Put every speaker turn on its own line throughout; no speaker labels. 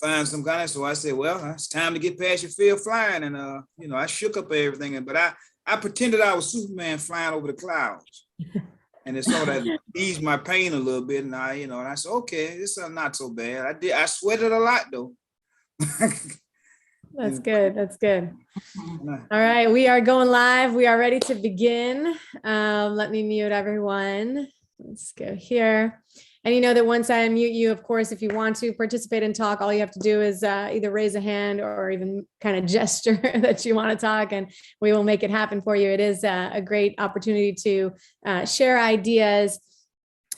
find some kind of, so I said, well, it's time to get past your fear of flying. And, I shook up everything, but I pretended I was Superman flying over the clouds. And it sort of eased my pain a little bit. And and I said, okay, this is not so bad. I sweated a lot though.
That's good. That's good. All right. We are going live. We are ready to begin. Let me mute everyone. Let's go here. And you know that once I unmute you, of course, if you want to participate and talk, all you have to do is either raise a hand or even kind of gesture that you want to talk, and we will make it happen for you. It is a great opportunity to share ideas.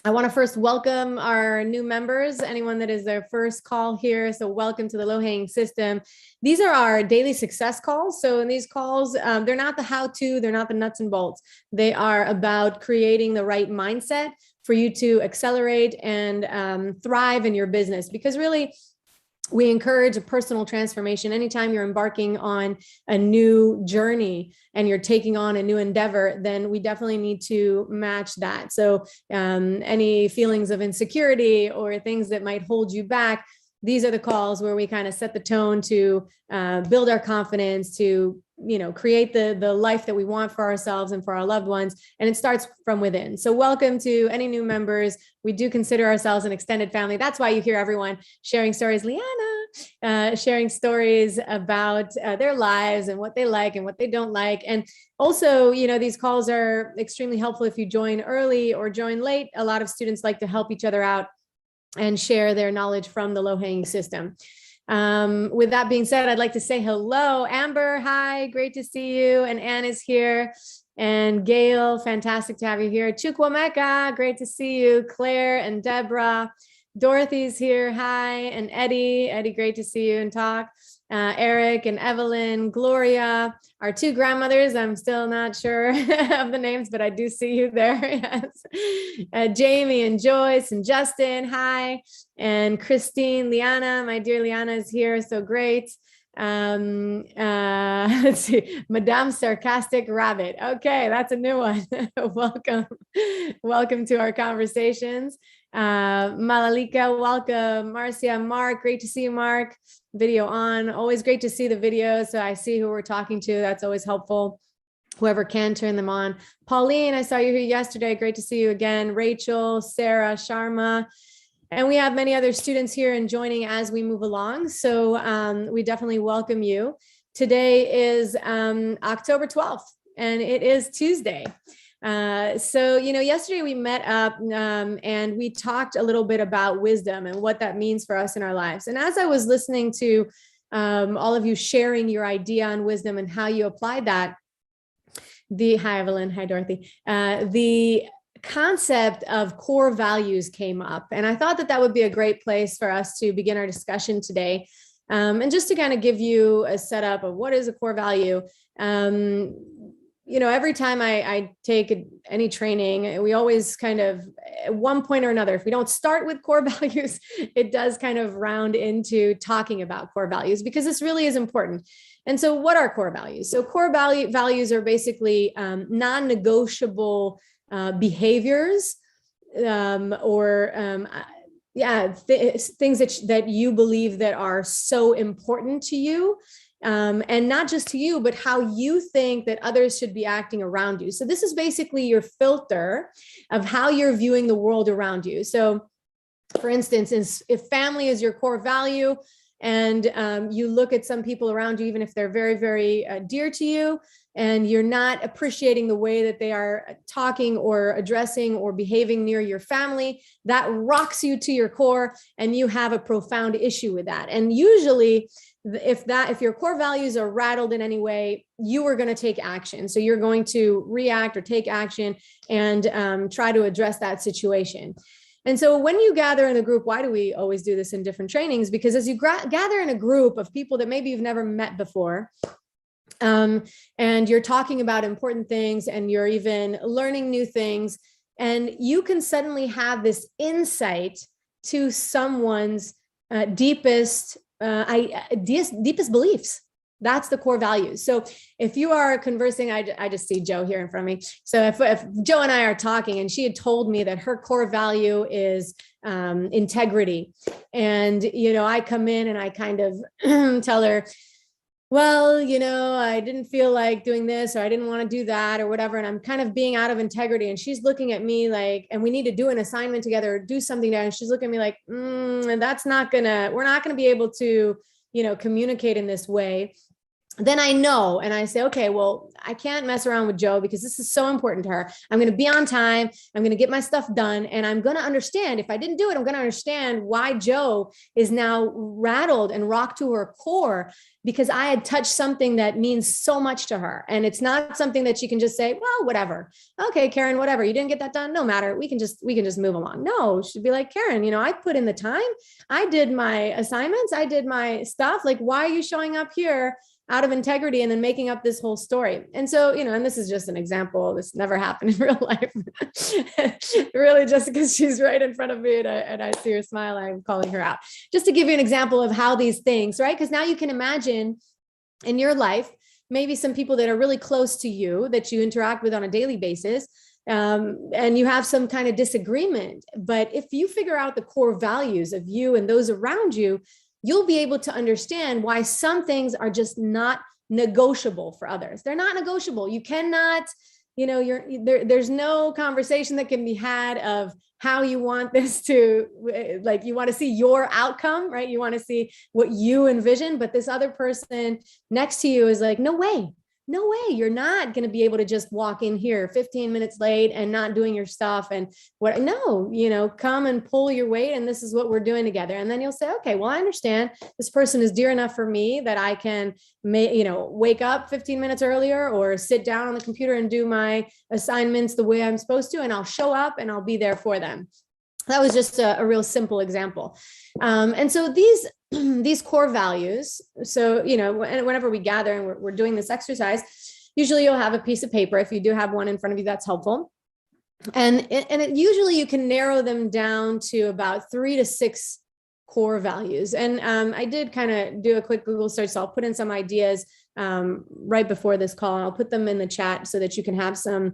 I want to first welcome our new members, anyone that is their first call here. So welcome to the Low-Hanging System. These are our daily success calls. So in these calls, they're not the how-to, they're not the nuts and bolts. They are about creating the right mindset for you to accelerate and thrive in your business, because really we encourage a personal transformation. Anytime you're embarking on a new journey and you're taking on a new endeavor, then we definitely need to match that. So any feelings of insecurity or things that might hold you back, these are the calls where we kind of set the tone to build our confidence, to create the life that we want for ourselves and for our loved ones. And it starts from within. So welcome to any new members. We do consider ourselves an extended family. That's why you hear everyone sharing stories. Liana sharing stories about their lives and what they like and what they don't like. And also, these calls are extremely helpful if you join early or join late. A lot of students like to help each other out and share their knowledge from the Low-Hanging System. With that being said, I'd like to say hello. Amber, hi, great to see you. And Anne is here. And Gail, fantastic to have you here. Chukwameka, great to see you. Claire and Deborah. Dorothy's here, hi. And Eddie, great to see you and talk. Eric and Evelyn, Gloria, our two grandmothers. I'm still not sure of the names, but I do see you there. Yes. Jamie and Joyce and Justin, hi. And Christine, Liana, my dear Liana is here. So great. Let's see, Madame Sarcastic Rabbit. Okay, that's a new one. Welcome to our conversations. Malalika, welcome. Marcia, Mark, great to see you, Mark. Video on, always great to see the videos, so I see who we're talking to. That's always helpful. Whoever can turn them on. Pauline, I saw you here yesterday. Great to see you again. Rachel, Sarah, Sharma. And we have many other students here and joining as we move along. So we definitely welcome you. Today is October 12th, and it is Tuesday. So yesterday we met up and we talked a little bit about wisdom and what that means for us in our lives. And as I was listening to all of you sharing your idea on wisdom and how you applied that, hi Evelyn, hi Dorothy, the concept of core values came up. And I thought that would be a great place for us to begin our discussion today. And just to kind of give you a setup of what is a core value. Every time I take any training, we always kind of, at one point or another, if we don't start with core values, it does kind of round into talking about core values, because this really is important. And so what are core values? So core values are basically non-negotiable behaviors things that you believe that are so important to you. And not just to you, but how you think that others should be acting around you. So this is basically your filter of how you're viewing the world around you. So for instance, if family is your core value, and you look at some people around you, even if they're very, very dear to you, and you're not appreciating the way that they are talking or addressing or behaving near your family, that rocks you to your core, and you have a profound issue with that. And usually, if your core values are rattled in any way, you are going to take action. So you're going to react or take action and try to address that situation. And so when you gather in a group, why do we always do this in different trainings? Because as you gather in a group of people that maybe you've never met before, and you're talking about important things and you're even learning new things, and you can suddenly have this insight to someone's deepest beliefs. That's the core values. So if you are conversing, I just see Joe here in front of me. So if Joe and I are talking and she had told me that her core value is integrity, and, I come in and I kind of tell her, well, I didn't feel like doing this, or I didn't want to do that, or whatever. And I'm kind of being out of integrity. And she's looking at me like, and we need to do an assignment together, or do something there. And she's looking at me like, we're not going to be able to, communicate in this way. Then I know, and I say, okay, well, I can't mess around with Joe because this is so important to her. I'm going to be on time. I'm going to get my stuff done. And I'm going to understand, if I didn't do it, I'm going to understand why Joe is now rattled and rocked to her core, because I had touched something that means so much to her. And it's not something that she can just say, well, whatever. Okay, Karen, whatever. You didn't get that done. No matter. We can just move along. No, she'd be like, Karen, I put in the time. I did my assignments. I did my stuff. Like, why are you showing up here out of integrity and then making up this whole story? And so, and this is just an example. This never happened in real life. Really, just because she's right in front of me and I see her smile, I'm calling her out. Just to give you an example of how these things, right? Because now you can imagine in your life, maybe some people that are really close to you that you interact with on a daily basis, and you have some kind of disagreement. But if you figure out the core values of you and those around you, you'll be able to understand why some things are just not negotiable for others. They're not negotiable. You cannot, there's no conversation that can be had of how you want this to, like, you want to see your outcome, right? You want to see what you envision, but this other person next to you is like, no way. You're not going to be able to just walk in here 15 minutes late and not doing your stuff. And come and pull your weight. And this is what we're doing together. And then you'll say, okay, well, I understand this person is dear enough for me that I can, wake up 15 minutes earlier or sit down on the computer and do my assignments the way I'm supposed to. And I'll show up and I'll be there for them. That was just a real simple example. And so these core values, so, whenever we gather and we're doing this exercise, usually you'll have a piece of paper. If you do have one in front of you, that's helpful. And usually you can narrow them down to about 3 to 6 core values. And I did kind of do a quick Google search, so I'll put in some ideas right before this call, and I'll put them in the chat so that you can have some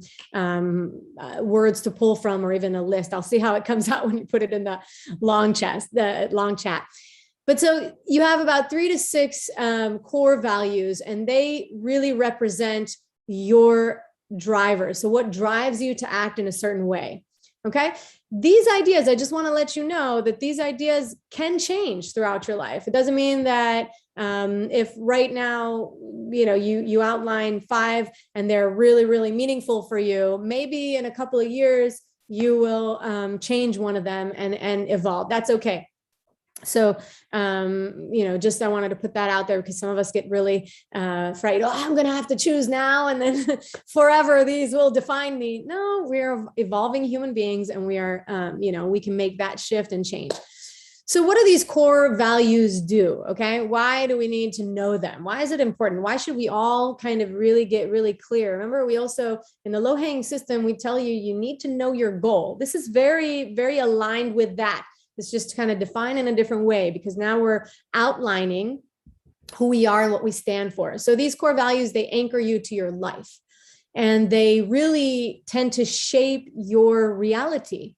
words to pull from, or even a list. I'll see how it comes out when you put it in the long chat. But so you have about 3 to 6 core values, and they really represent your drivers. So what drives you to act in a certain way? Okay. These ideas, I just want to let you know that these ideas can change throughout your life. It doesn't mean that if right now, you outline 5 and they're really, really meaningful for you, maybe in a couple of years, you will change one of them and evolve. That's okay. So, just I wanted to put that out there because some of us get really frightened. Oh, I'm going to have to choose now, and then forever these will define me. No, we're evolving human beings, and we are, we can make that shift and change. So what do these core values do? Okay. Why do we need to know them? Why is it important? Why should we all kind of really get really clear? Remember, we also, in the low-hanging system, we tell you need to know your goal. This is very, very aligned with that. It's just kind of defined in a different way, because now we're outlining who we are and what we stand for. So these core values, they anchor you to your life, and they really tend to shape your reality.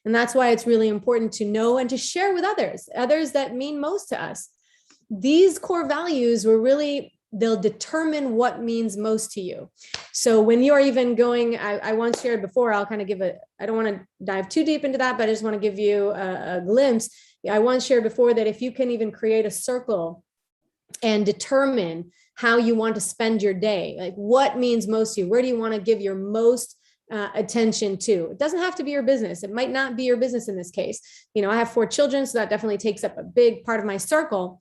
And that's why it's really important to know and to share with others that mean most to us. These core values they'll determine what means most to you. So when you're even going, I once shared before, I'll kind of I don't want to dive too deep into that, but I just want to give you a glimpse. I once shared before that if you can even create a circle and determine how you want to spend your day, like what means most to you, where do you want to give your most attention to? It doesn't have to be your business. It might not be your business in this case. I have 4 children, so that definitely takes up a big part of my circle.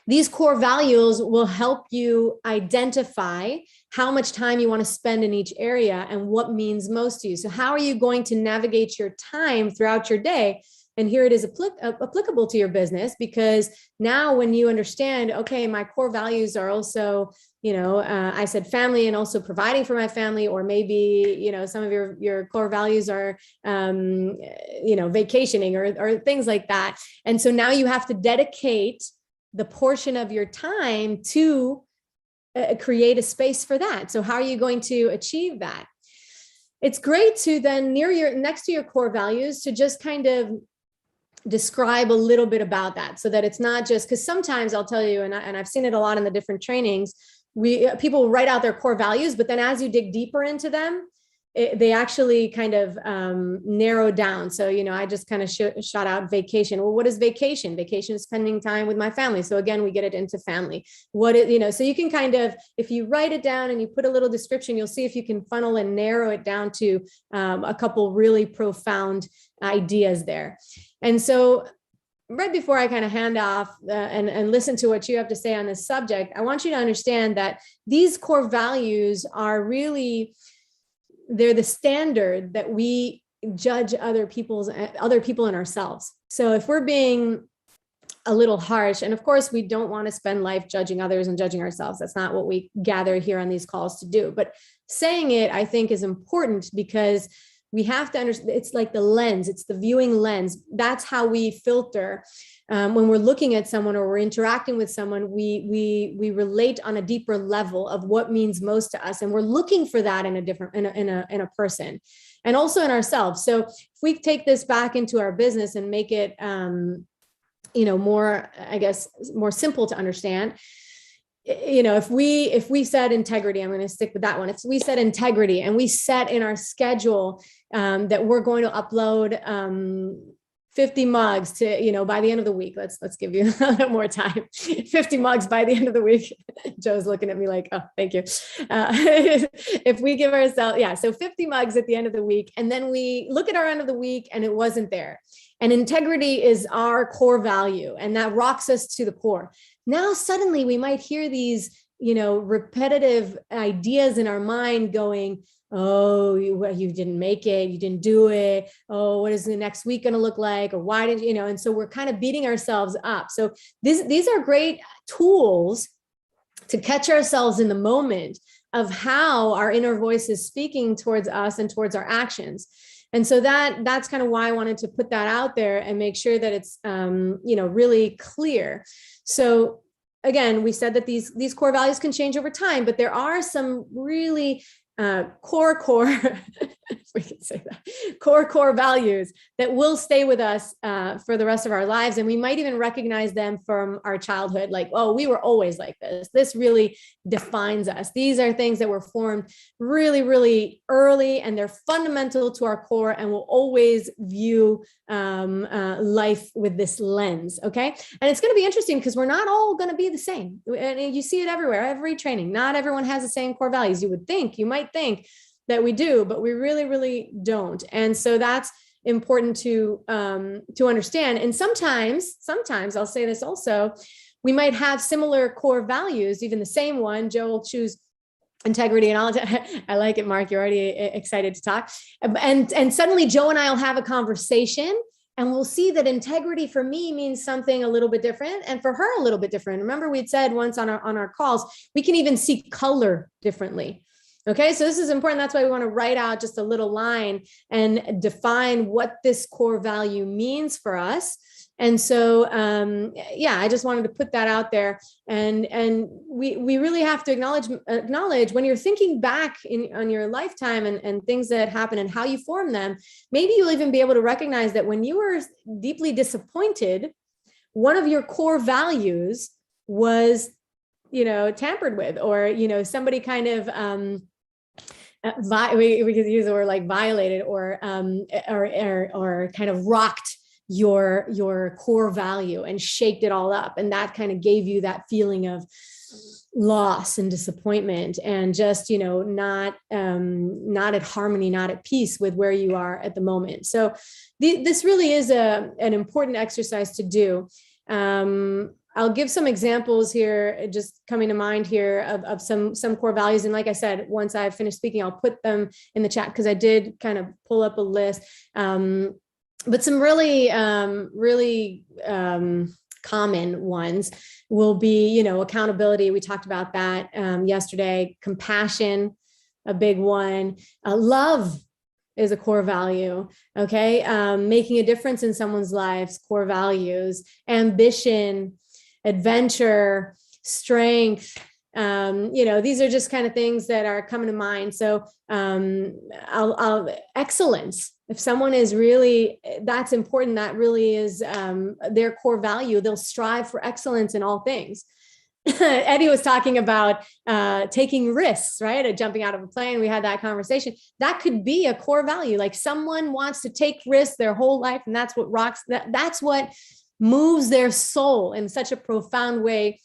These core values will help you identify how much time you want to spend in each area and what means most to you. So how are you going to navigate your time throughout your day? And here it is applicable to your business, because now when you understand, okay, my core values are also, I said family and also providing for my family, or maybe, some of your core values are, vacationing or things like that. And so now you have to dedicate the portion of your time to create a space for that. So how are you going to achieve that? It's great to then next to your core values to just kind of describe a little bit about that, so that it's not just, because sometimes I'll tell you, and I've seen it a lot in the different trainings, people write out their core values, but then as you dig deeper into them, they actually kind of narrow down. So, I just kind of shot out vacation. Well, what is vacation? Vacation is spending time with my family. So again, we get it into family. So you can kind of, if you write it down and you put a little description, you'll see if you can funnel and narrow it down to a couple really profound ideas there. And so right before I kind of hand off and listen to what you have to say on this subject, I want you to understand that these core values are really, they're the standard that we judge other people and ourselves. So if we're being a little harsh, and of course we don't want to spend life judging others and judging ourselves. That's not what we gather here on these calls to do. But saying it, I think, is important, because we have to understand, it's like the lens, it's the viewing lens. That's how we filter. When we're looking at someone or we're interacting with someone, we relate on a deeper level of what means most to us. And we're looking for that in a person, and also in ourselves. So if we take this back into our business and make it, more, I guess, more simple to understand, if we set integrity, I'm going to stick with that one. If we set integrity and we set in our schedule that we're going to upload 50 mugs to, by the end of the week, let's give you a little more time, 50 mugs by the end of the week. Joe's looking at me like, oh, thank you. If we give ourselves, so 50 mugs at the end of the week, and then we look at our end of the week and it wasn't there. And integrity is our core value, and that rocks us to the core. Now, suddenly we might hear these, repetitive ideas in our mind going, oh, you didn't make it, you didn't do it. Oh, what is the next week going to look like? Or why didn't you? And so we're kind of beating ourselves up. So these are great tools to catch ourselves in the moment of how our inner voice is speaking towards us and towards our actions. And so that's kind of why I wanted to put that out there and make sure that it's, really clear. So again, we said that these core values can change over time, but there are some really core we can say that, core values that will stay with us for the rest of our lives. And we might even recognize them from our childhood, like, oh, we were always like this. This really defines us. These are things that were formed really, really early, and they're fundamental to our core, and we'll always view life with this lens, okay? And it's going to be interesting because we're not all going to be the same. And you see it everywhere, every training. Not everyone has the same core values. You might think that we do, but we really, really don't. And so that's important to understand. And sometimes I'll say this also, we might have similar core values, even the same one. Joe will choose integrity, and I like it, Mark. You're already excited to talk. And suddenly Joe and I will have a conversation, and we'll see that integrity for me means something a little bit different, and for her a little bit different. Remember, we'd said once on our calls, we can even see color differently. Okay, so this is important. That's why we want to write out just a little line and define what this core value means for us. And so, I just wanted to put that out there. And we really have to acknowledge when you're thinking back on your lifetime and things that happen and how you form them, maybe you'll even be able to recognize that when you were deeply disappointed, one of your core values was, tampered with, or, somebody kind of, we could use the word like violated or kind of rocked your core value and shaked it all up. And that kind of gave you that feeling of loss and disappointment and just, not at harmony, not at peace with where you are at the moment. So this really is an important exercise to do. I'll give some examples here, just coming to mind here of some core values. And like I said, once I've finished speaking, I'll put them in the chat because I did kind of pull up a list. But some really common ones will be, accountability. We talked about that yesterday. Compassion, a big one. Love is a core value. Okay. Making a difference in someone's lives, core values. Ambition, adventure, strength. These are just kind of things that are coming to mind. So excellence. If someone is really, that's important, that really is their core value, they'll strive for excellence in all things. Eddie was talking about taking risks, right? Jumping out of a plane. We had that conversation. That could be a core value. Like someone wants to take risks their whole life, and that's what that's what moves their soul in such a profound way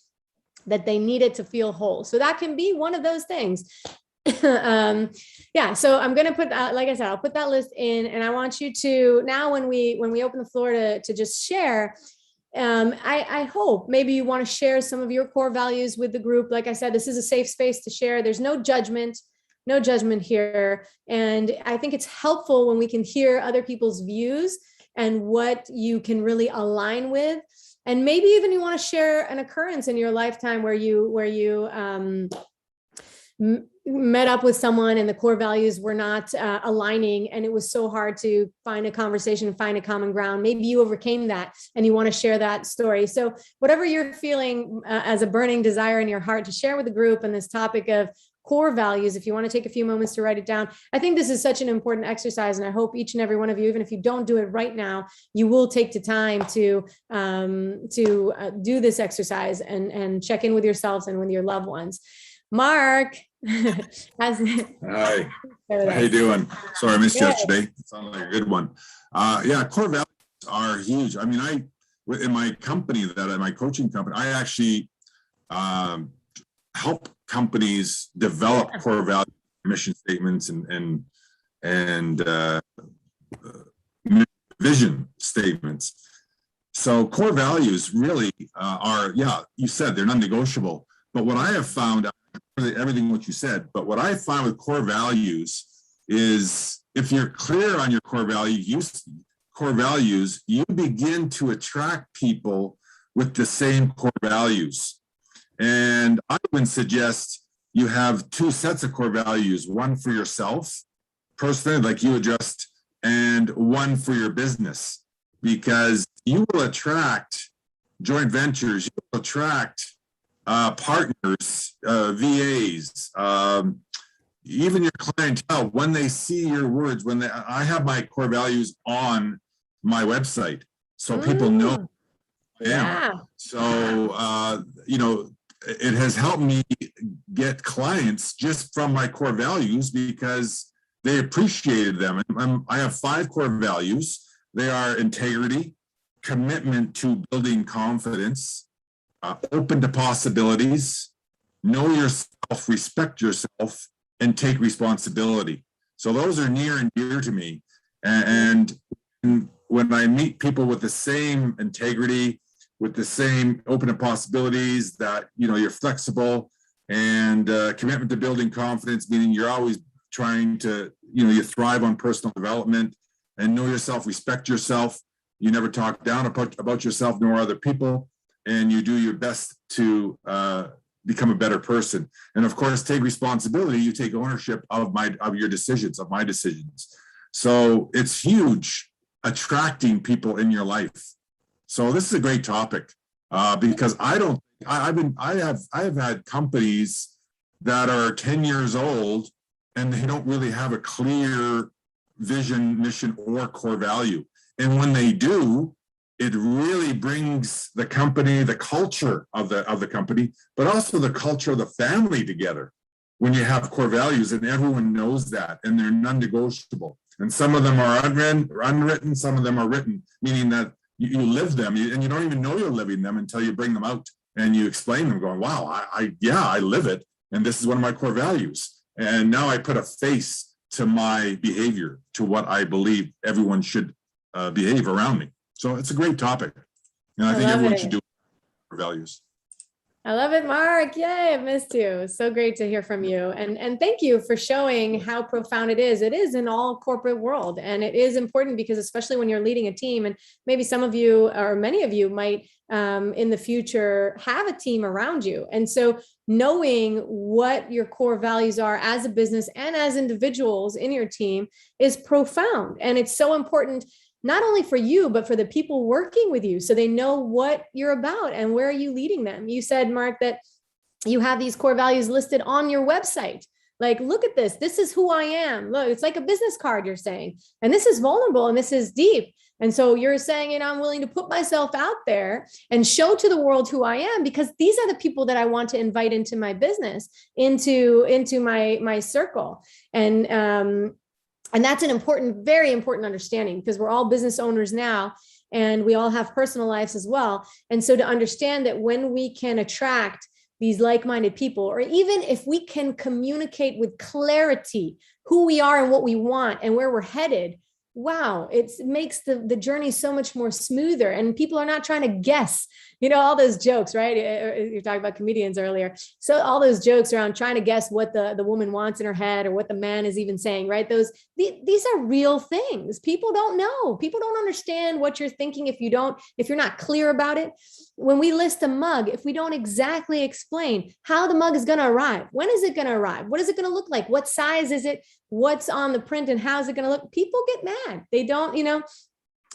that they need it to feel whole. So that can be one of those things. So I'm going to put, like I said, I'll put that list in, and I want you to, now when we open the floor to just share, I hope maybe you want to share some of your core values with the group. Like I said, this is a safe space to share. There's no judgment here. And I think it's helpful when we can hear other people's views and what you can really align with. And maybe even you want to share an occurrence in your lifetime where you met up with someone and the core values were not aligning, and it was so hard to find a conversation and find a common ground. Maybe you overcame that and you want to share that story. So whatever you're feeling as a burning desire in your heart to share with the group on this topic of core values, if you want to take a few moments to write it down. I think this is such an important exercise, and I hope each and every one of you, even if you don't do it right now, you will take the time to do this exercise and check in with yourselves and with your loved ones. Mark.
Hi, how you doing? Sorry, I missed you yesterday. It sounded like a good one. Core values are huge. I mean, in my company, my coaching company, I actually help companies develop core value mission statements and vision statements. So core values really are, you said they're non-negotiable. But what I have found, everything what you said, but what I find with core values is if you're clear on your core values, you begin to attract people with the same core values. And I would suggest you have two sets of core values, one for yourself, personally, like you addressed, and one for your business, because you will attract joint ventures, you will attract partners, VAs, even your clientele, when they see your words, I have my core values on my website, so people know who I am. Yeah. So, it has helped me get clients just from my core values because they appreciated them. And I have 5 core values. They are integrity, commitment to building confidence, open to possibilities, know yourself, respect yourself, and take responsibility. So those are near and dear to me. And when I meet people with the same integrity, with the same open to possibilities, that, you're flexible, and commitment to building confidence, meaning you're always trying to, you thrive on personal development, and know yourself, respect yourself. You never talk down about yourself nor other people, and you do your best to become a better person. And of course, take responsibility. You take ownership of your decisions, of my decisions. So it's huge, attracting people in your life. So this is a great topic because I have had companies that are 10 years old and they don't really have a clear vision, mission, or core value. And when they do, it really brings the company, the culture of the company, but also the culture of the family together when you have core values, and everyone knows that, and they're non-negotiable. And some of them are unwritten, some of them are written, meaning that you live them, and you don't even know you're living them until you bring them out and you explain them, going, wow, I live it, and this is one of my core values. And now I put a face to my behavior, to what I believe everyone should behave around me. So it's a great topic, and I think everyone should do core values.
I love it, Mark. Yay, I've missed you. So great to hear from you. And thank you for showing how profound it is. It is in all corporate world. And it is important because especially when you're leading a team, and maybe some of you or many of you might in the future have a team around you. And so knowing what your core values are as a business and as individuals in your team is profound. And it's so important not only for you, but for the people working with you, so they know what you're about and where are you leading them. You said, Mark, that you have these core values listed on your website. Like, look at this. This is who I am. Look, it's like a business card, you're saying. And this is vulnerable and this is deep. And so you're saying, you know, I'm willing to put myself out there and show to the world who I am, because these are the people that I want to invite into my business, into my circle. And that's an important, very important understanding, because we're all business owners now and we all have personal lives as well. And so to understand that when we can attract these like-minded people, or even if we can communicate with clarity who we are and what we want and where we're headed, wow, it makes the journey so much more smoother. And people are not trying to guess, you know, all those jokes, right? You're talking about comedians earlier. So all those jokes around trying to guess what the woman wants in her head, or what the man is even saying, right? These are real things. People don't know. People don't understand what you're thinking if you're not clear about it. When we list a mug, if we don't exactly explain how the mug is going to arrive, when is it going to arrive? What is it going to look like? What size is it? What's on the print and how's it going to look? People get mad. They don't, you know,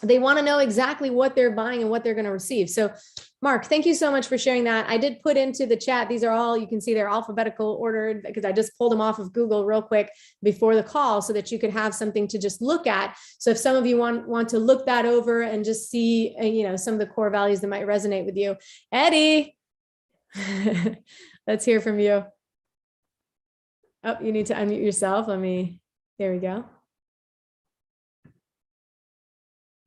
they want to know exactly what they're buying and what they're going to receive. So Mark, thank you so much for sharing that. I did put into the chat, these are all, you can see they're alphabetical ordered, because I just pulled them off of Google real quick before the call so that you could have something to just look at. So if some of you want to look that over and just see, you know, some of the core values that might resonate with you. Eddie, let's hear from you. Oh, you need to unmute yourself. There we go.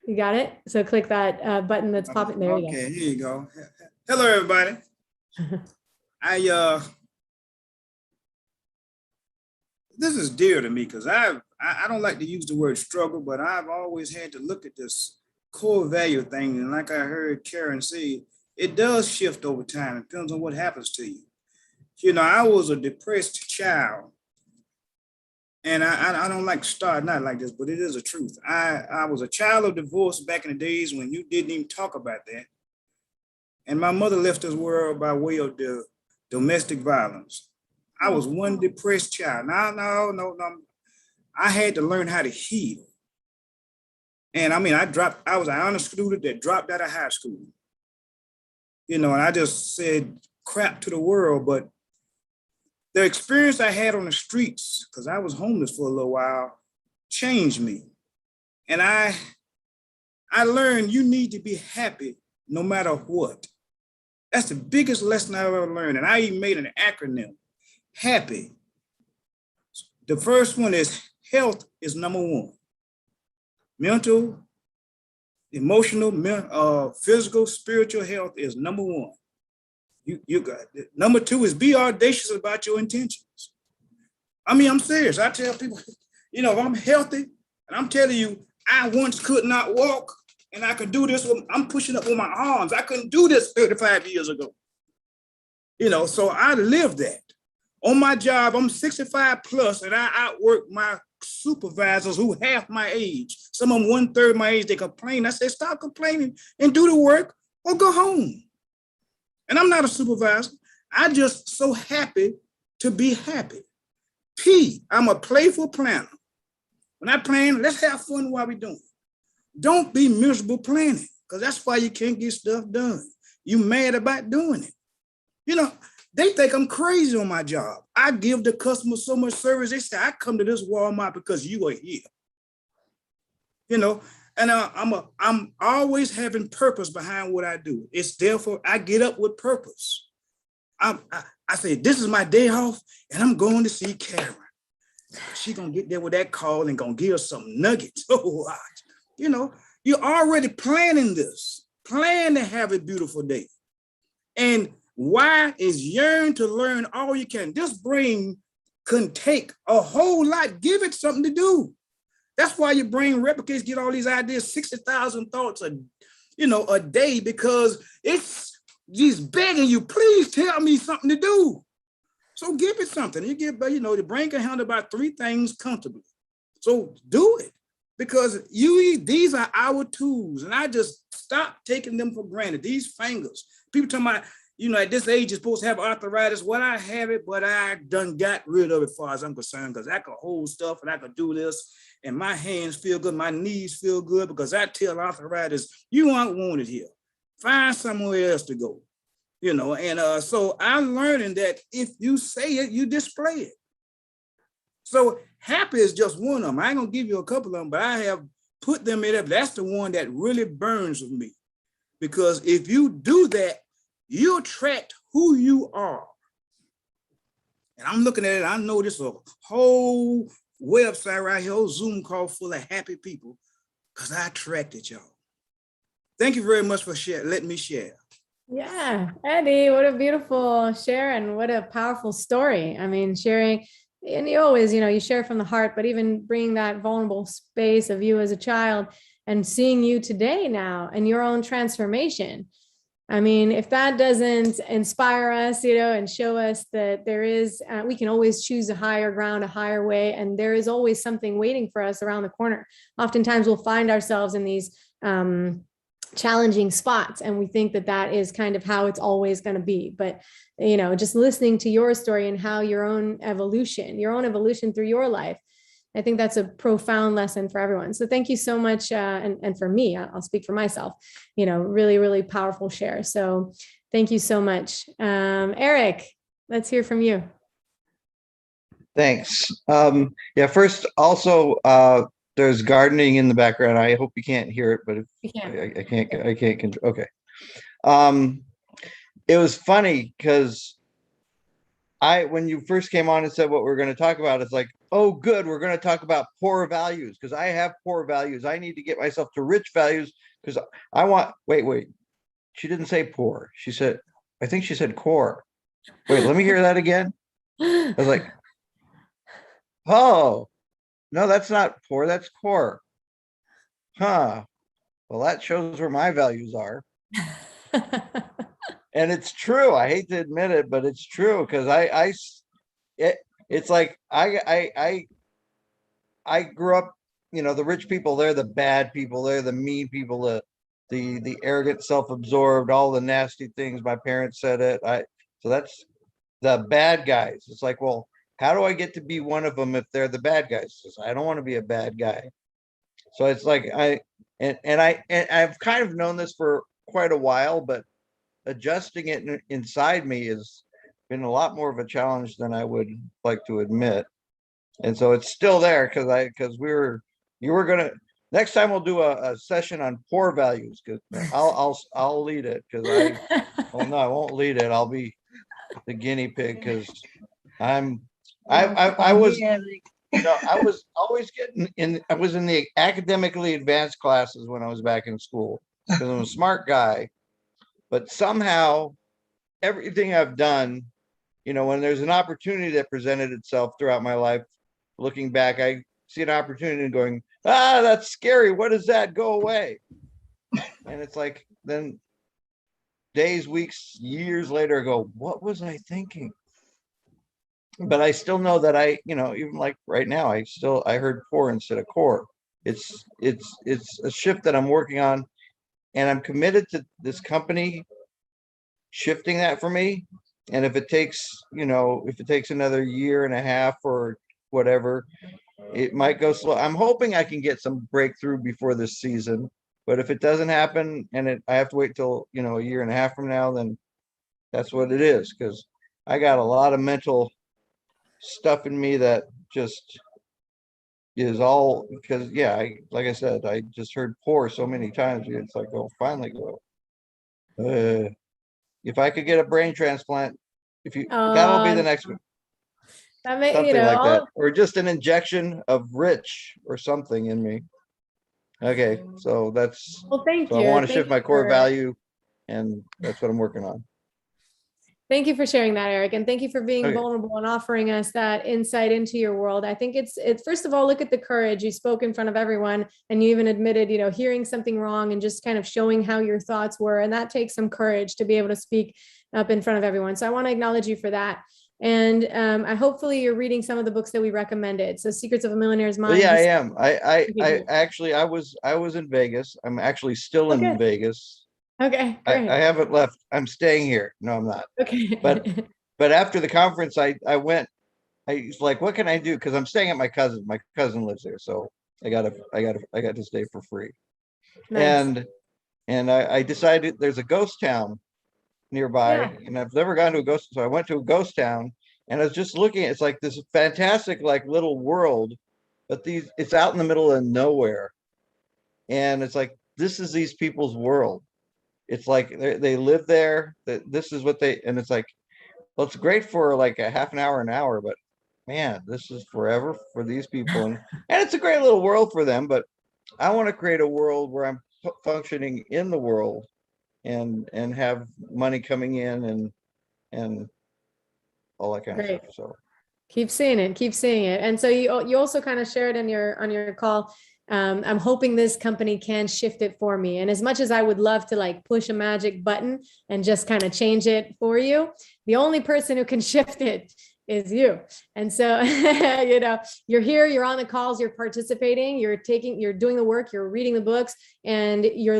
You got it? So click that button that's popping. There you go.
Okay, here you go. Hello, everybody. This is dear to me, because I don't like to use the word struggle, but I've always had to look at this core value thing. And like I heard Karen say, it does shift over time. It depends on what happens to you. You know, I was a depressed child. And I don't like to start not like this, but it is a truth. I was a child of divorce back in the days when you didn't even talk about that. And my mother left this world by way of the domestic violence. I was one depressed child. No. I had to learn how to heal. And I mean, I was an honor student that dropped out of high school. You know, and I just said crap to the world, but the experience I had on the streets, because I was homeless for a little while, changed me. And I learned you need to be happy no matter what. That's the biggest lesson I've ever learned. And I even made an acronym, HAPPY. The first one is health is number one. Mental, emotional, physical, spiritual health is number one. You got it. Number two is be audacious about your intentions. I mean, I'm serious. I tell people, you know, if I'm healthy and I'm telling you, I once could not walk and I could do this, I'm pushing up with my arms. I couldn't do this 35 years ago. You know, so I lived that. On my job, I'm 65 plus and I outwork my supervisors who half my age. Some of them 1/3 my age, they complain. I say, stop complaining and do the work or go home. And I'm not a supervisor. I just so happy to be happy. P, I'm a playful planner. When I plan, let's have fun while we're doing it. Don't be miserable planning, because that's why you can't get stuff done. You mad about doing it. You know, they think I'm crazy on my job. I give the customer so much service. They say, I come to this Walmart because you are here. You know, and I'm always having purpose behind what I do. It's therefore I get up with purpose. I say, this is my day off and I'm going to see Karen. She gonna get there with that call and gonna give us some nuggets. Oh, you know, you're already planning this. Plan to have a beautiful day. And why is yearn to learn all you can. This brain can take a whole lot. Give it something to do. That's why your brain replicates, get all these ideas, 60,000 thoughts a day, because it's just begging you, please tell me something to do. So give it something. You get, the brain can handle about 3 things comfortably. So do it, because these are our tools, and I just stop taking them for granted. These fingers, people talking about you know, at this age, you're supposed to have arthritis. Well, I have it, but I done got rid of it as far as I'm concerned, because I could hold stuff and I could do this, and my hands feel good, my knees feel good, because I tell arthritis, you aren't wanted here. Find somewhere else to go, you know. And so I'm learning that if you say it, you display it. So happy is just one of them. I ain't gonna give you a couple of them, but I have put them in there. That's the one that really burns with me, because if you do that, you attract who you are. And I'm looking at it, I know this is a whole website right here, whole Zoom call full of happy people, because I attracted y'all. Thank you very much for letting me share.
Yeah, Eddie, what a beautiful share and what a powerful story. I mean, sharing, and you always, you know, you share from the heart, but even bringing that vulnerable space of you as a child and seeing you today now and your own transformation. I mean, if that doesn't inspire us, you know, and show us that there is, we can always choose a higher ground, a higher way, and there is always something waiting for us around the corner. Oftentimes we'll find ourselves in these challenging spots, and we think that that is kind of how it's always going to be. But, you know, just listening to your story and how your own evolution through your life, I think that's a profound lesson for everyone. So thank you so much. And for me, I'll speak for myself, you know, really, really powerful share. So thank you so much. Eric, let's hear from you.
Thanks. Yeah, first, also, there's gardening in the background. I hope you can't hear it, but if
You can.
I can't control. Okay. It was funny because when you first came on and said what we're going to talk about, it's like, oh, good, we're going to talk about poor values, because I have poor values. I need to get myself to rich values because I want, wait. She didn't say poor. She said, I think she said core. Wait, let me hear that again. I was like, oh, no, that's not poor, that's core. Huh. Well, that shows where my values are. And it's true. I hate to admit it, but it's true, because it's like I grew up, you know, the rich people, they're the bad people, they're the mean people, the arrogant, self-absorbed, all the nasty things. My parents said it. So that's the bad guys. It's like, well, how do I get to be one of them if they're the bad guys? I don't want to be a bad guy. So it's like I've kind of known this for quite a while, but adjusting it inside me has been a lot more of a challenge than I would like to admit. And so it's still there, because you were gonna, next time we'll do a session on poor values, because I'll lead it, because well, no, I won't lead it. I'll be the guinea pig, because I was, you know, I was always I was in the academically advanced classes when I was back in school, because I'm a smart guy. But somehow everything I've done, you know, when there's an opportunity that presented itself throughout my life, looking back, I see an opportunity and going, that's scary. What is that? Go away. And it's like, then days, weeks, years later, I go, what was I thinking? But I still know that you know, even like right now, I heard poor instead of core. It's a shift that I'm working on, and I'm committed to this company shifting that for me. And if it takes, you know, another year and a half or whatever, it might go slow. I'm hoping I can get some breakthrough before this season. But if it doesn't happen and I have to wait till, you know, a year and a half from now, then that's what it is. Because I got a lot of mental stuff in me that just is all because, yeah, like I said, I just heard poor so many times. It's like, oh, finally go. If I could get a brain transplant, that'll be the next one. Something you know, like that, or just an injection of rich or something in me. Okay, so that's,
well, thank you.
I want to shift my core value, and that's what I'm working on.
Thank you for sharing that, Eric. And thank you for being vulnerable and offering us that insight into your world. I think it's first of all, look at the courage. You spoke in front of everyone, and you even admitted, you know, hearing something wrong and just kind of showing how your thoughts were. And that takes some courage to be able to speak up in front of everyone. So I want to acknowledge you for that. And hopefully you're reading some of the books that we recommended. So Secrets of a Millionaire's Mind.
Yeah, I am. I actually, I was in Vegas. I'm actually still in Vegas.
Okay,
I
great.
haven't left. I'm staying here. No, I'm not.
Okay.
But after the conference, I went. I was like, what can I do? Because I'm staying at my cousin. My cousin lives there, so I got to stay for free.
Nice.
And I decided there's a ghost town nearby,
Yeah,
and I've never gone to a ghost. So I went to a ghost town, and I was just looking. It's like this fantastic, like little world, but it's out in the middle of nowhere, and it's like this is these people's world. It's like they live there. That this is what they, and it's like, well, it's great for like a half an hour, but man, this is forever for these people, and it's a great little world for them. But I want to create a world where I'm functioning in the world and have money coming in and all that kind of
great.
stuff. So
Keep seeing it. Keep seeing it. And so you also kind of shared in your on your call. I'm hoping this company can shift it for me. And as much as I would love to like push a magic button and just kind of change it for you, the only person who can shift it is you. And so, you're here, you're on the calls, you're participating, you're doing the work, you're reading the books, and you're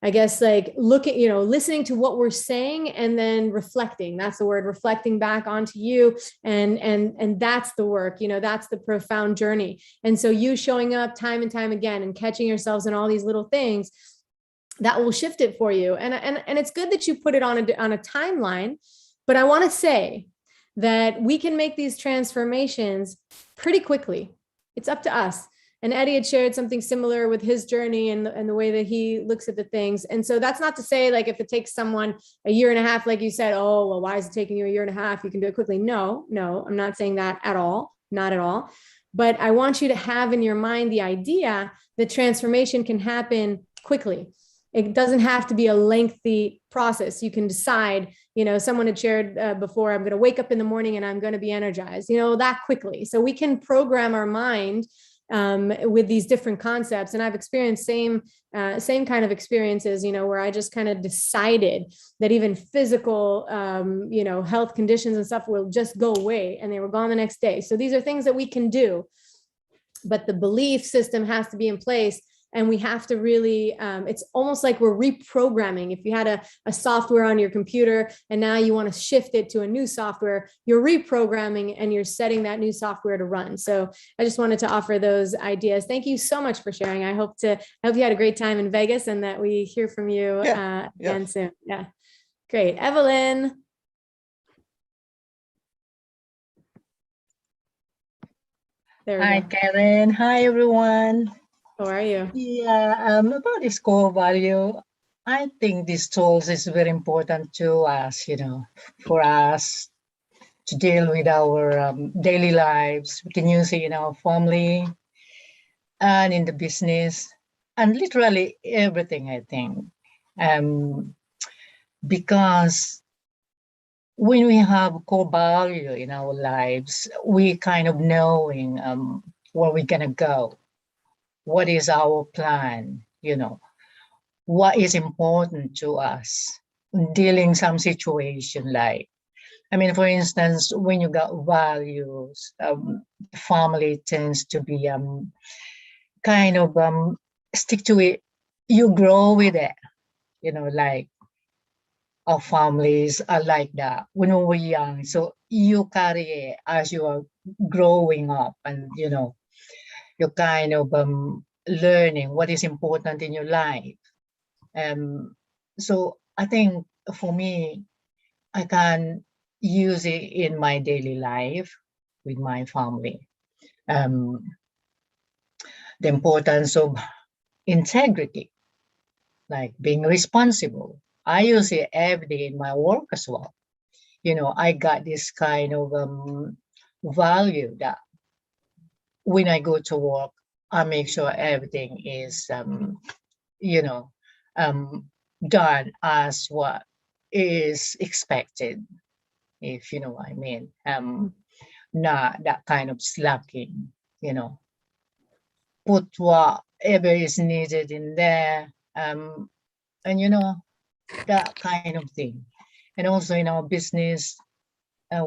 I guess like looking, listening to what we're saying and then reflecting. That's the word, reflecting back onto you. And that's the work, that's the profound journey. And so you showing up time and time again and catching yourselves in all these little things that will shift it for you. And it's good that you put it on a timeline, but I want to say that we can make these transformations pretty quickly. It's up to us. And Eddie had shared something similar with his journey and the way that he looks at the things. And so that's not to say like if it takes someone a year and a half, like you said, oh, well, why is it taking you a year and a half? You can do it quickly. No, I'm not saying that at all. Not at all. But I want you to have in your mind the idea that transformation can happen quickly. It doesn't have to be a lengthy process. You can decide, someone had shared before, I'm going to wake up in the morning and I'm going to be energized, that quickly. So we can program our mind with these different concepts. And I've experienced same kind of experiences, where I just kind of decided that even physical, health conditions and stuff will just go away, and they were gone the next day. So these are things that we can do, but the belief system has to be in place. And we have to really, it's almost like we're reprogramming. If you had a software on your computer and now you want to shift it to a new software, you're reprogramming and you're setting that new software to run. So I just wanted to offer those ideas. Thank you so much for sharing. I hope you had a great time in Vegas and that we hear from you again soon. Yeah, great. Evelyn.
Hi, Karen. Hi, everyone.
How are you?
Yeah, about this core value, I think this tools is very important to us, for us to deal with our daily lives. We can use it in our family and in the business and literally everything, I think. Because when we have core value in our lives, we kind of knowing where we're gonna go. What is our plan? What is important to us dealing some situation like, for instance, when you got values, family tends to be kind of stick to it. You grow with it, like our families are like that when we were young. So you carry it as you are growing up, and you're kind of learning what is important in your life. So I think for me, I can use it in my daily life with my family. The importance of integrity, like being responsible. I use it every day in my work as well. I got this kind of value that when I go to work, I make sure everything is, done as what is expected, if you know what I mean. Not that kind of slacking, put whatever is needed in there, and that kind of thing. And also in our business,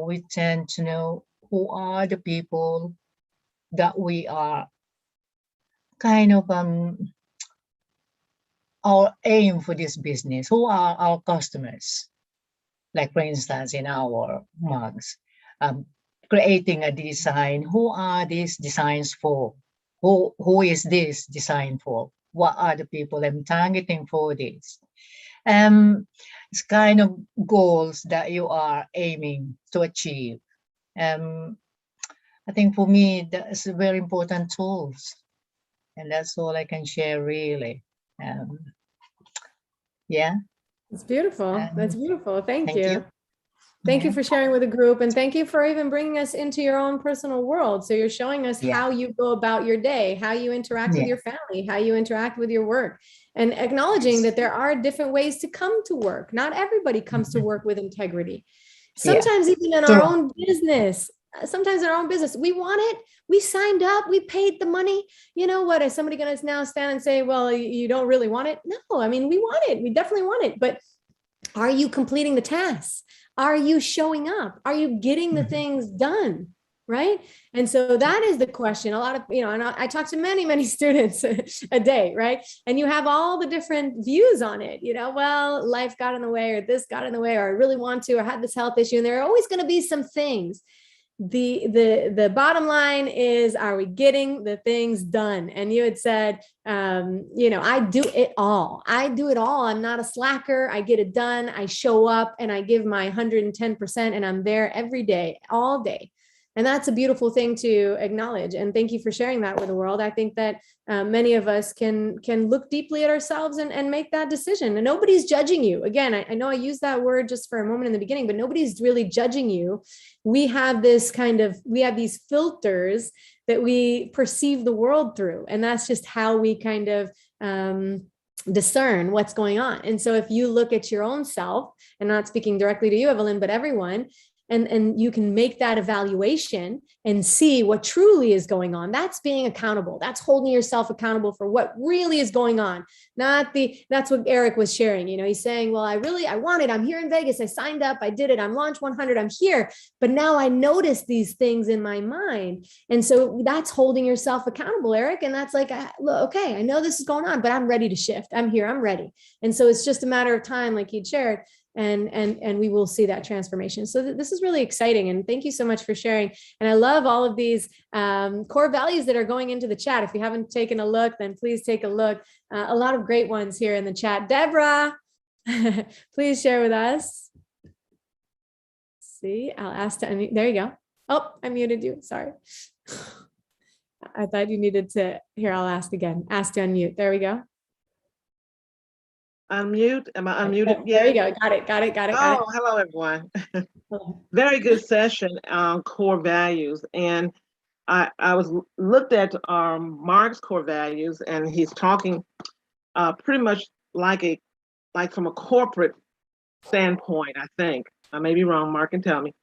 we tend to know who are the people that we are kind of our aim for this business? Who are our customers? Like for instance, in our mugs, creating a design. Who are these designs for? Who is this design for? What are the people I'm targeting for this? It's kind of goals that you are aiming to achieve. I think for me, that's a very important tools. And that's all I can share really. Yeah.
It's beautiful. That's beautiful. Thank
Thank
you.
you.
Thank you
Yeah.
for sharing with the group, and thank you for even bringing us into your own personal world. So you're showing us
Yeah.
how you go about your day, how you interact with
Yeah.
your family, how you interact with your work, and acknowledging that there are different ways to come to work. Not everybody comes to work with integrity. Sometimes even in our
True.
own business, we want it. We signed up, we paid the money. You know what? Is somebody going to now stand and say, well, you don't really want it? No, I mean, we want it. We definitely want it. But are you completing the tasks? Are you showing up? Are you getting the things done? Right. And so that is the question. A lot of, and I talk to many, many students a day. Right. And you have all the different views on it. Well, life got in the way, or this got in the way, or I really want to, or had this health issue. And there are always going to be some things. The bottom line is, are we getting the things done? And you had said, I do it all. I'm not a slacker. I get it done. I show up and I give my 110%, and I'm there every day, all day. And that's a beautiful thing to acknowledge. And thank you for sharing that with the world. I think that many of us can look deeply at ourselves and make that decision. And nobody's judging you. Again, I know I used that word just for a moment in the beginning, but nobody's really judging you. We have these filters that we perceive the world through. And that's just how we kind of discern what's going on. And so if you look at your own self, and not speaking directly to you, Evelyn, but everyone, and you can make that evaluation and see what truly is going on. That's being accountable. That's holding yourself accountable for what really is going on. That's what Eric was sharing. He's saying, well, I want it. I'm here in Vegas. I signed up. I did it. I'm Launch 100. I'm here. But now I notice these things in my mind. And so that's holding yourself accountable, Eric. And that's like, okay, I know this is going on, but I'm ready to shift. I'm here. I'm ready. And so it's just a matter of time, like he'd shared. And we will see that transformation. So this is really exciting. And thank you so much for sharing. And I love all of these core values that are going into the chat. If you haven't taken a look, then please take a look. A lot of great ones here in the chat. Deborah, please share with us. See, I'll ask to unmute. There you go. Oh, I muted you. Sorry. I thought you needed to. Here, I'll ask again. Ask to unmute. There we go.
Unmute. Am I unmuted yet?
There you go. Got it.
Oh, hello, everyone. Very good session on core values. And I looked at Mark's core values, and he's talking pretty much like from a corporate standpoint, I think. I may be wrong, Mark can tell me.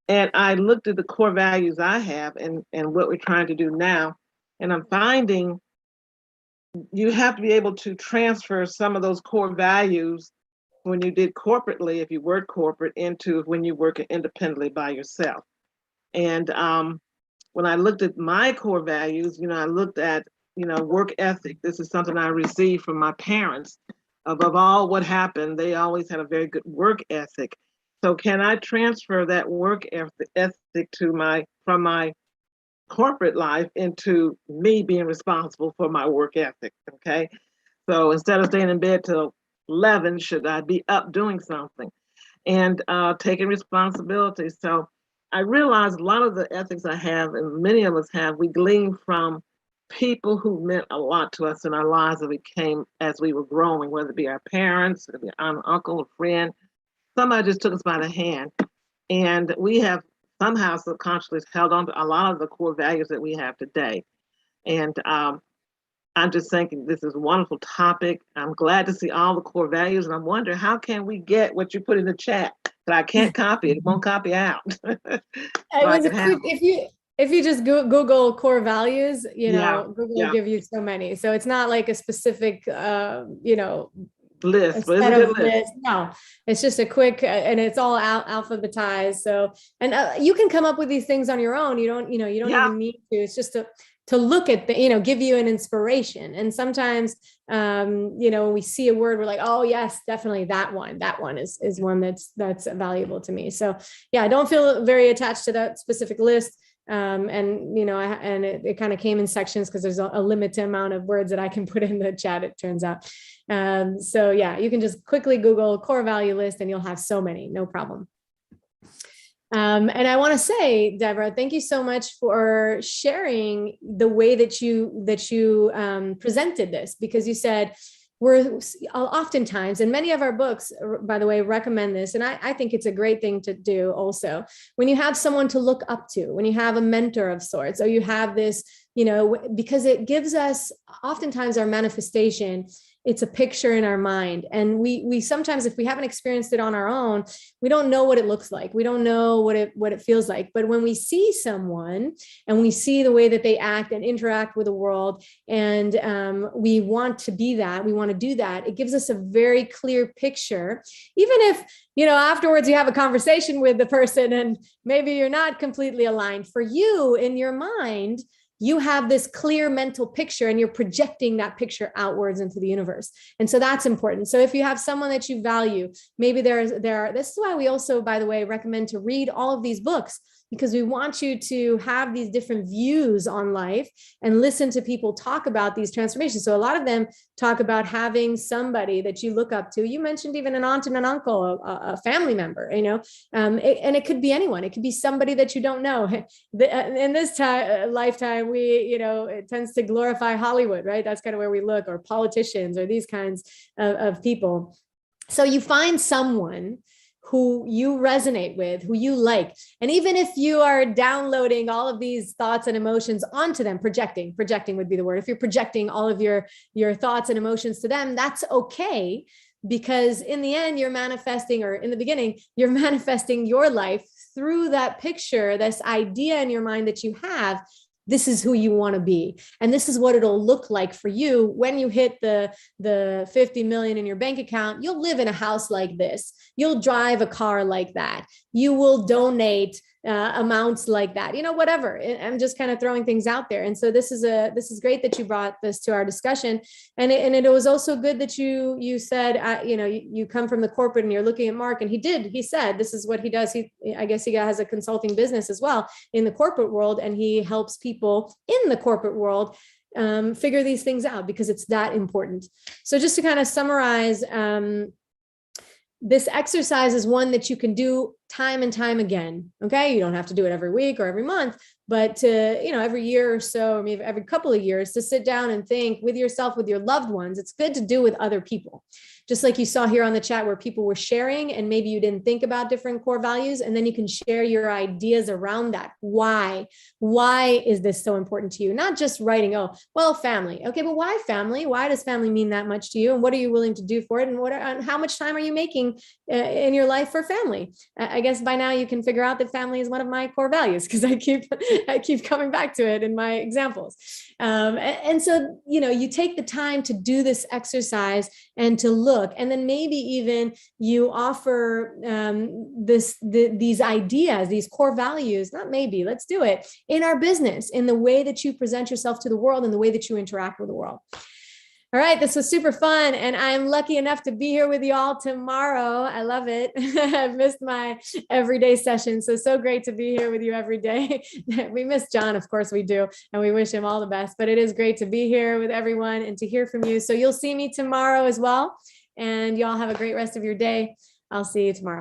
And I looked at the core values I have and what we're trying to do now. And I'm finding you have to be able to transfer some of those core values when you did corporately, if you work corporate, into when you work independently by yourself. And when I looked at my core values, I looked at, work ethic. This is something I received from my parents. Above all what happened, they always had a very good work ethic. So can I transfer that work ethic from my corporate life into me being responsible for my work ethic? Okay. So instead of staying in bed till 11, should I be up doing something and taking responsibility? So I realized a lot of the ethics I have, and many of us have, we gleaned from people who meant a lot to us in our lives as we were growing, whether it be our parents, whether it be an uncle, a friend. Somebody just took us by the hand, and we have somehow subconsciously held on to a lot of the core values that we have today. And I'm just thinking this is a wonderful topic. I'm glad to see all the core values, and I'm wondering how can we get what you put in the chat that I can't copy it won't copy out.
If you just Google core values, Google will give you so many. So it's not like a specific,
list.
List. No, it's just a quick, and it's all alphabetized. So, and you can come up with these things on your own. You don't even need to. It's just look at the, give you an inspiration. And sometimes, when we see a word, we're like, oh yes, definitely that one is one that's valuable to me. So yeah, I don't feel very attached to that specific list. It kind of came in sections because there's a limited amount of words that I can put in the chat, it turns out. So yeah, you can just quickly Google core value list and you'll have so many, no problem. And I want to say, Deborah, thank you so much for sharing the way that you presented this, because you said we're oftentimes, and many of our books, by the way, recommend this. And I think it's a great thing to do also. When you have someone to look up to, when you have a mentor of sorts, or you have this, because it gives us oftentimes our manifestation, it's a picture in our mind. And we sometimes, if we haven't experienced it on our own, we don't know what it looks like. We don't know what it feels like. But when we see someone and we see the way that they act and interact with the world, and we want to be that, we want to do that, it gives us a very clear picture. Even if, afterwards you have a conversation with the person and maybe you're not completely aligned, for you in your mind, you have this clear mental picture and you're projecting that picture outwards into the universe. And so that's important. So if you have someone that you value, maybe this is why we also, by the way, recommend to read all of these books, because we want you to have these different views on life and listen to people talk about these transformations. So a lot of them talk about having somebody that you look up to. You mentioned even an aunt and an uncle, a family member, and it could be anyone. It could be somebody that you don't know. In this lifetime, it tends to glorify Hollywood, right? That's kind of where we look, or politicians, or these kinds of people. So you find someone who you resonate with, who you like. And even if you are downloading all of these thoughts and emotions onto them, projecting would be the word. If you're projecting all of your thoughts and emotions to them, that's okay. Because in the end, you're manifesting, or in the beginning, you're manifesting your life through that picture, this idea in your mind that you have. This is who you want to be. And this is what it'll look like for you when you hit the 50 million in your bank account. You'll live in a house like this. You'll drive a car like that. You will donate amounts like that, whatever. I'm just kind of throwing things out there. And so this is great that you brought this to our discussion. And it was also good that you said, you come from the corporate and you're looking at Mark, and he said, this is what he does. I guess he has a consulting business as well in the corporate world. And he helps people in the corporate world figure these things out, because it's that important. So just to kind of summarize, this exercise is one that you can do time and time again. Okay. You don't have to do it every week or every month, but to, every year or so, or maybe every couple of years, to sit down and think with yourself, with your loved ones. It's good to do with other people. Just like you saw here on the chat where people were sharing and maybe you didn't think about different core values, and then you can share your ideas around that. Why is this so important to you? Not just writing, oh, well, family. Okay, but why family? Why does family mean that much to you? And what are you willing to do for it? And how much time are you making in your life for family? I guess by now you can figure out that family is one of my core values, because I keep coming back to it in my examples. And so, you take the time to do this exercise and to look, and then maybe even you offer these ideas, these core values, not maybe, let's do it in our business, in the way that you present yourself to the world and the way that you interact with the world. All right, this was super fun, and I'm lucky enough to be here with you all tomorrow. I love it. I've missed my everyday session, so great to be here with you every day. We miss John, of course we do, and we wish him all the best, but it is great to be here with everyone and to hear from you. So you'll see me tomorrow as well, and y'all have a great rest of your day. I'll see you tomorrow.